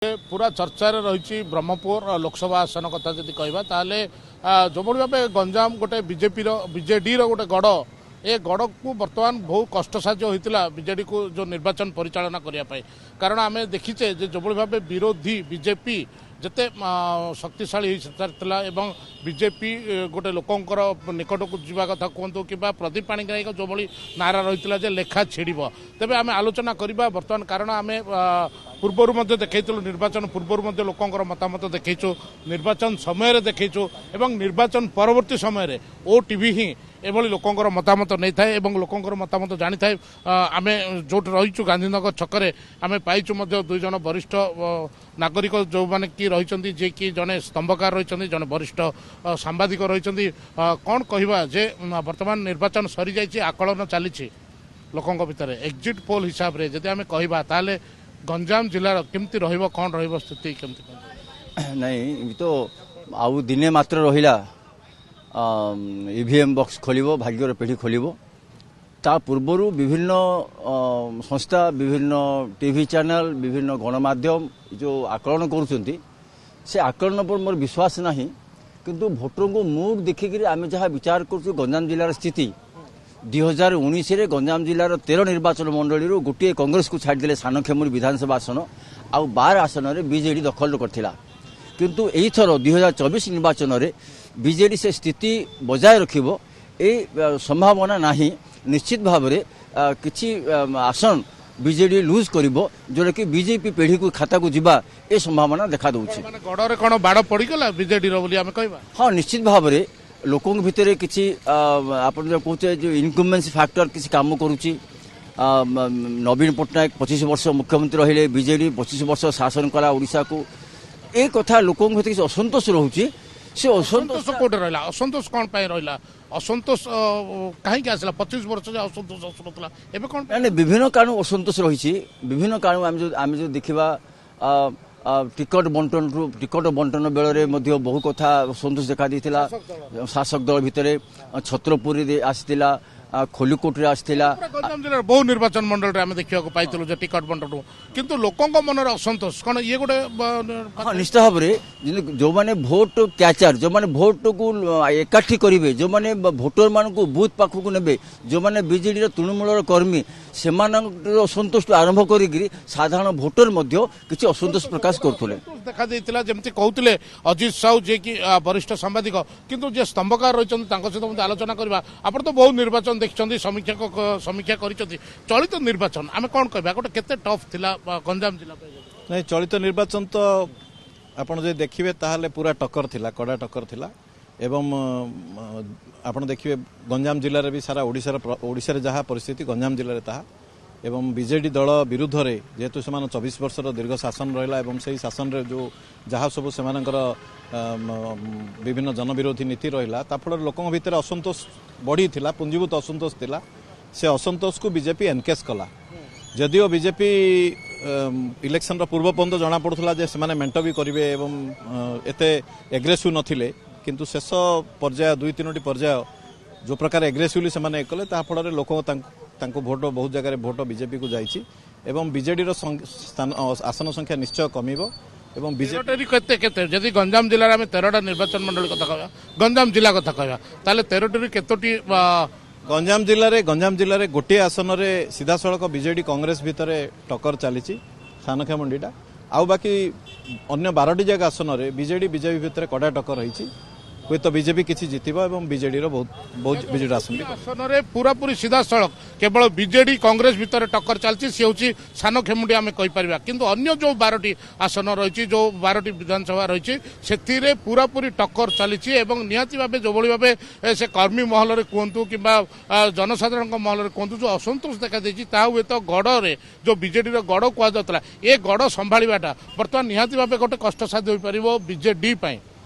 पूरा चर्चार रही ब्रह्मपुर लोकसभा आसन कथा जदि कहवा ताले जो भाव गंजाम गोटे बीजेडी गोटे गढ़ ए गढ़ को बर्तमान बहुत कष्टसाध्य होता बीजेडी को जो निर्वाचन परिचालना करने कारण आम देखीचे जो भाव विरोधी बीजेपी जिते शक्तिशाली एवं बीजेपी गोटे लोकंर निकट को जावा कथा कहतु कि प्रदीप पाणिग्राही जो भाई नारा रही लेखा छिड़ तेज आम आलोचना करवा बर्तमान कारण आम पूर्वर देखु निर्वाचन पूर्वर लोकंर मतामत देखु निर्वाचन समय देखु एवं निर्वाचन परवर्ती समय ओटीवी ही एभली लोकंर मतामत नहीं थाए लोकंर मतामत जानी थाए आम जो रहीचु गांधीनगर छकरे आम पाइचु दुई जन वरिष्ठ नागरिक जो मैंने कि रही जे कि जड़े स्तंभकार रही जड़े वरिष्ठ सांबादिक रही कौन कहवा जे वर्तमान निर्वाचन सरी जाइए आकलन चली लोकों भितर एक्जिट पोल हिसाब से जदि आम कहवा ताले गंजाम जिलार केमती रहिबो कौन रहिबो स्थिति केमती नहीं तो आउ दिने मात्र रहिला ईवीएम बॉक्स खोलिबो भाग्यर पेढ़ी खोलिबो ता पूर्वर विभिन्न संस्था विभिन्न टीवी चैनल विभिन्न गणमाध्यम जो आकलन करुछंती से आकलन पर मोर विश्वास नहीं किंतु भोटर को मूड देखिक आम जहाँ विचार करूँ गंजाम जिलार स्थिति 2019 रे गंजाम जिलार 13 निर्वाचन मंडली गोटे कांग्रेस को छाड़दे सानखेमुरी विधानसभा आसन आउ 12 आसन में बीजेडी दखल करथिला किंतु एई थर 2024 निर्वाचन में बीजेडी से स्थिति बजाय रखिबो ए संभावना नहीं निश्चित भाव में किछि आसन बीजेडी लूज करिबो जोटा कि बीजेपी पेढ़ी को खाता को जीवा ए संभावना देखा दउछि गड़रे कोन बाड़ पड़ी गला बीजेडी रो बोली आमे कहबा हां निश्चित भाव में लोकों भितर किसी आप कहते जो इनकम्बेंसी फैक्टर किसी काम करुच्ची नवीन पट्टनायक 25 वर्ष मुख्यमंत्री रहिले बीजेडी 25 वर्ष शासन कला ओडिशा को ए कथा लोकों भीतर असंतोष रोचे से असंतोष कोटे रहला असंतोष कौन पाए रहला असंतोष कहीं के आसला 25 वर्ष जे असंतोष असुरतला एबे कौन नहीं विभिन्न कारण असंतोष रही विभिन्न कारण आम जो देखा टिकट बंटन बेल बहु कथा असंतोष देखा देता शासक दल भितर छत्रपुरी आसला खोलिकोट आसला गंजाम जिले बहु निर्वाचन मंडल आम देखा पाई टिकट बंटन किंतु लोकों मन असंतोष कौन ये गोटे निश्चित भाव में जो मैंने भोट कैचर जो मैंने भोट को एकाठी करेंगे जो मैंने भोटर मान को बूथ पाखक ने जो मैंने बीजेडी तृणमूल कर्मी से असंतोष आरंभ कर साधारण भोटर किसी असंतोष प्रकाश करते देखा जमी कहते अजित साहू जे कि वरिष्ठ सांबादिक किंतु जे स्तंभकार रही सहित आलोचना करवा आप तो बहुत निर्वाचन देखते समीक्षा कर चलित निर्वाचन आम कौन कह गोटे केते टफ थिला गंजाम जिला नहीं चलित निर्वाचन तो आपड़ जो देखिए ताहले पूरा टक्कर थिला कड़ा टक्कर थिला एवं आपड़ देखिए गंजाम जिले भी सारा ओडिशा रे जहाँ परिस्थिति गंजाम जिले ताहा एवं बीजेडी दल विरुद्ध रे जेहेतु से 24 वर्ष दीर्घ शासन रहा एवं से शासन रे जो जहाँ सब से विभिन्न जनविरोधी नीति रहा ताफल लोकों भितर असंतोष बढ़ी थिला पुंजीभूत असंतोष थिला से असंतोष को बीजेपी एनकेस कला जदिओ बीजेपी इलेक्शन पूर्व पर्यंत जना पड़ुला जे से मेंट भी करेंगे एवं एते एग्रेसिव नथिले किंतु शेष पर्याय 2-3 पर्याय जो प्रकार एग्रेसिवली से कले ताफल लोक भोट बहुत जगह भोट बीजेपी को जाइए एवं बीजेडी आसन संख्या निश्चय कमिबो एवं बीजेडी जदि गंजाम जिले में 13टा निर्वाचन मंडल कथा कहवा गंजाम जिला कथा कहवा ताले 13टी केतोटी गंजाम जिले में गोटे आसन रे सीधा सड़क बीजेडी कांग्रेस भितर टक्कर चली सानखेमुंडीटा आउ बाकी अन्य 12टी जगह आसन रे बीजेडी भितर कड़ा टक्कर रही हुए तो बीजेपी किसी जीतबो एवं बीजेडी बहुत बीजेडी आसन रे पूरा पूरी सीधा सड़क केवल बीजेडी कांग्रेस भितर टक्कर चलती सी हूँ सानखेमुंडी आम कहीपर किंतु अन्य जो 12टी आसन रही जो 12टी विधानसभा रही से पूरा पूरी टक्कर चली निहाती भाव जो भाव से कर्मी महल कहतु कि जनसाधारण महल कहतु जो असंतोष देखा हुए तो गढ़ जो बीजेडी गढ़ कहुला ये गढ़ संभाळाटा बर्तमान निहाती भाव गोटे कष्टसाध्य हो पार बीजेडी